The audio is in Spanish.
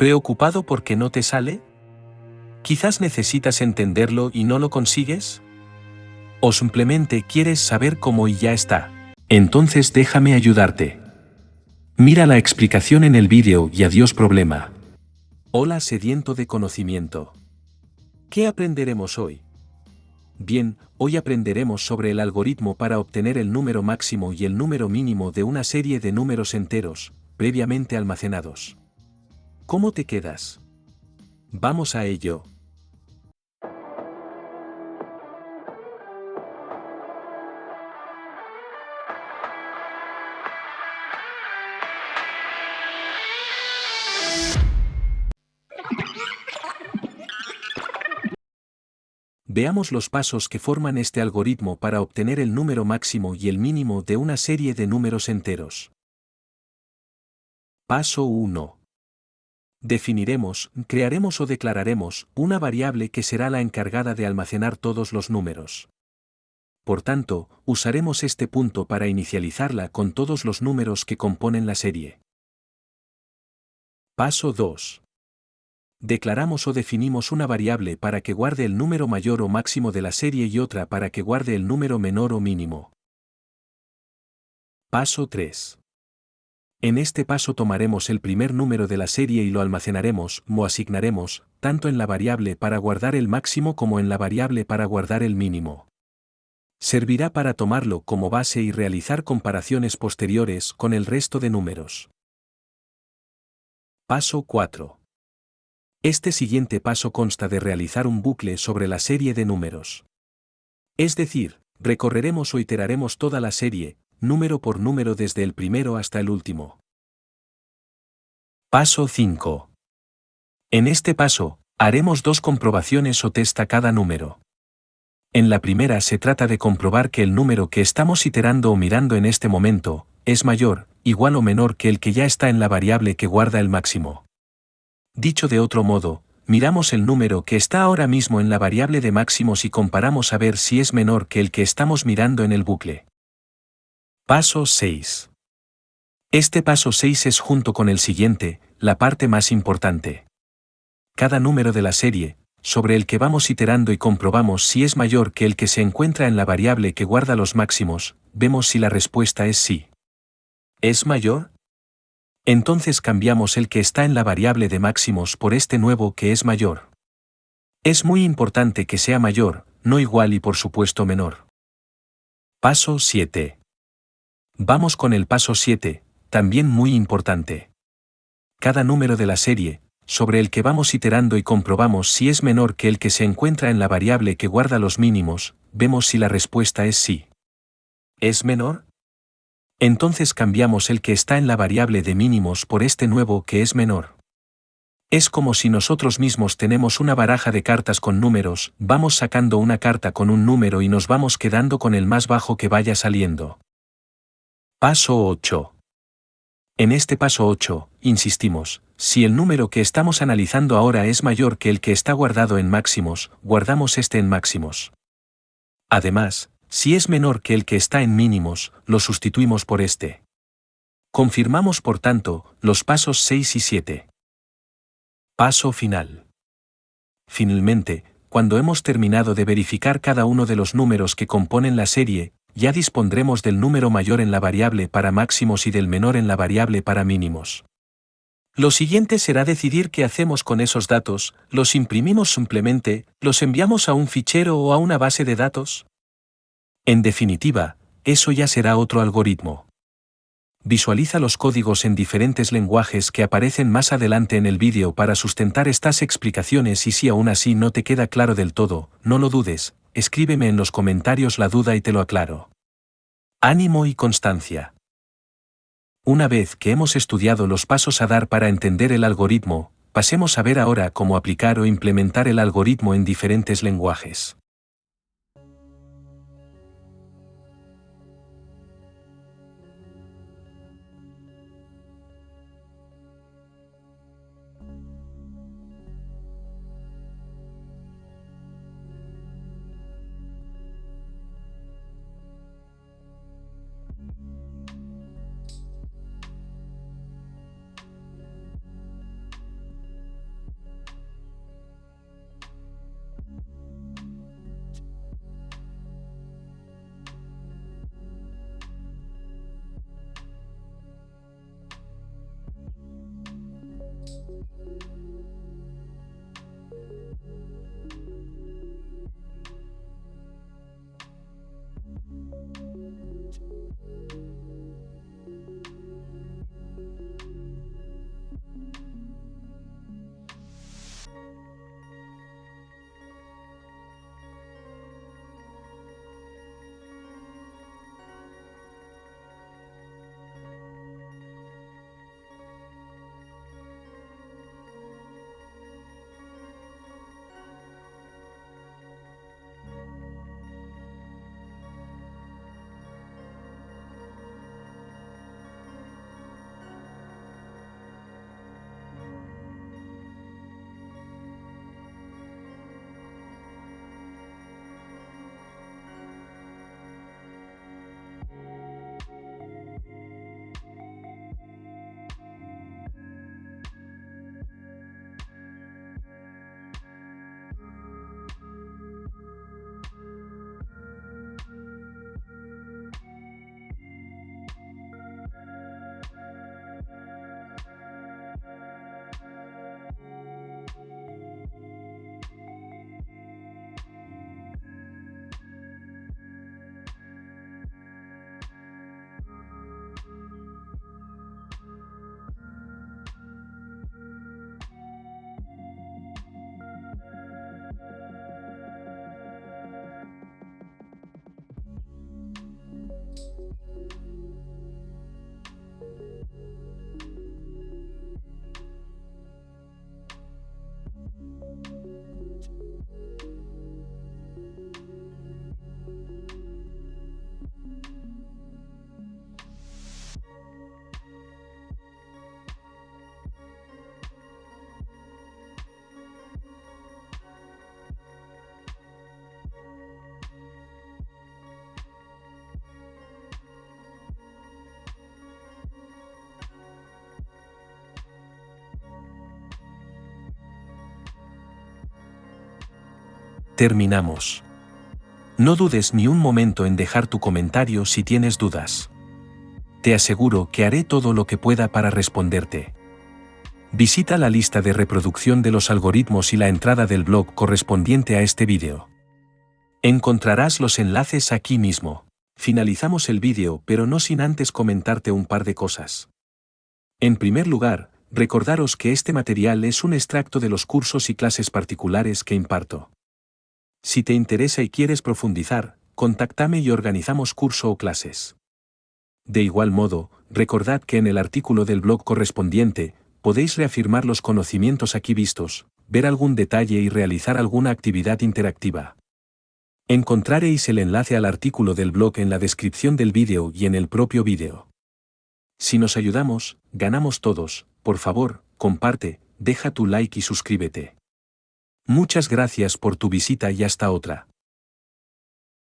¿Preocupado porque no te sale? Quizás necesitas entenderlo y no lo consigues. ¿O simplemente quieres saber cómo y ya está? Entonces déjame ayudarte. Mira la explicación en el vídeo y adiós problema. Hola sediento de conocimiento. ¿Qué aprenderemos hoy? Bien, hoy aprenderemos sobre el algoritmo para obtener el número máximo y el número mínimo de una serie de números enteros, previamente almacenados. ¿Cómo te quedas? Vamos a ello. Veamos los pasos que forman este algoritmo para obtener el número máximo y el mínimo de una serie de números enteros. Paso 1. Definiremos, crearemos o declararemos una variable que será la encargada de almacenar todos los números. Por tanto, usaremos este punto para inicializarla con todos los números que componen la serie. Paso 2. Declaramos o definimos una variable para que guarde el número mayor o máximo de la serie y otra para que guarde el número menor o mínimo. Paso 3. En este paso tomaremos el primer número de la serie y lo almacenaremos o asignaremos, tanto en la variable para guardar el máximo como en la variable para guardar el mínimo. Servirá para tomarlo como base y realizar comparaciones posteriores con el resto de números. Paso 4. Este siguiente paso consta de realizar un bucle sobre la serie de números. Es decir, recorreremos o iteraremos toda la serie, número por número desde el primero hasta el último. Paso 5. En este paso, haremos dos comprobaciones o test a cada número. En la primera se trata de comprobar que el número que estamos iterando o mirando en este momento, es mayor, igual o menor que el que ya está en la variable que guarda el máximo. Dicho de otro modo, miramos el número que está ahora mismo en la variable de máximos y comparamos a ver si es menor que el que estamos mirando en el bucle. Paso 6. Este paso 6 es junto con el siguiente, la parte más importante. Cada número de la serie, sobre el que vamos iterando y comprobamos si es mayor que el que se encuentra en la variable que guarda los máximos, vemos si la respuesta es sí. ¿Es mayor? Entonces cambiamos el que está en la variable de máximos por este nuevo que es mayor. Es muy importante que sea mayor, no igual y por supuesto menor. Paso 7. Vamos con el paso 7, también muy importante. Cada número de la serie, sobre el que vamos iterando y comprobamos si es menor que el que se encuentra en la variable que guarda los mínimos, vemos si la respuesta es sí. ¿Es menor? Entonces cambiamos el que está en la variable de mínimos por este nuevo que es menor. Es como si nosotros mismos tenemos una baraja de cartas con números, vamos sacando una carta con un número y nos vamos quedando con el más bajo que vaya saliendo. Paso 8. En este paso 8, insistimos, si el número que estamos analizando ahora es mayor que el que está guardado en máximos, guardamos este en máximos. Además, si es menor que el que está en mínimos, lo sustituimos por este. Confirmamos por tanto, los pasos 6 y 7. Paso final. Finalmente, cuando hemos terminado de verificar cada uno de los números que componen la serie, ya dispondremos del número mayor en la variable para máximos y del menor en la variable para mínimos. Lo siguiente será decidir qué hacemos con esos datos, ¿los imprimimos simplemente, los enviamos a un fichero o a una base de datos? En definitiva, eso ya será otro algoritmo. Visualiza los códigos en diferentes lenguajes que aparecen más adelante en el vídeo para sustentar estas explicaciones y si aún así no te queda claro del todo, no lo dudes, escríbeme en los comentarios la duda y te lo aclaro. Ánimo y constancia. Una vez que hemos estudiado los pasos a dar para entender el algoritmo, pasemos a ver ahora cómo aplicar o implementar el algoritmo en diferentes lenguajes. Terminamos. No dudes ni un momento en dejar tu comentario si tienes dudas. Te aseguro que haré todo lo que pueda para responderte. Visita la lista de reproducción de los algoritmos y la entrada del blog correspondiente a este vídeo. Encontrarás los enlaces aquí mismo. Finalizamos el vídeo, pero no sin antes comentarte un par de cosas. En primer lugar, recordaros que este material es un extracto de los cursos y clases particulares que imparto. Si te interesa y quieres profundizar, contáctame y organizamos curso o clases. De igual modo, recordad que en el artículo del blog correspondiente, podéis reafirmar los conocimientos aquí vistos, ver algún detalle y realizar alguna actividad interactiva. Encontraréis el enlace al artículo del blog en la descripción del vídeo y en el propio vídeo. Si nos ayudamos, ganamos todos. Por favor, comparte, deja tu like y suscríbete. Muchas gracias por tu visita y hasta otra.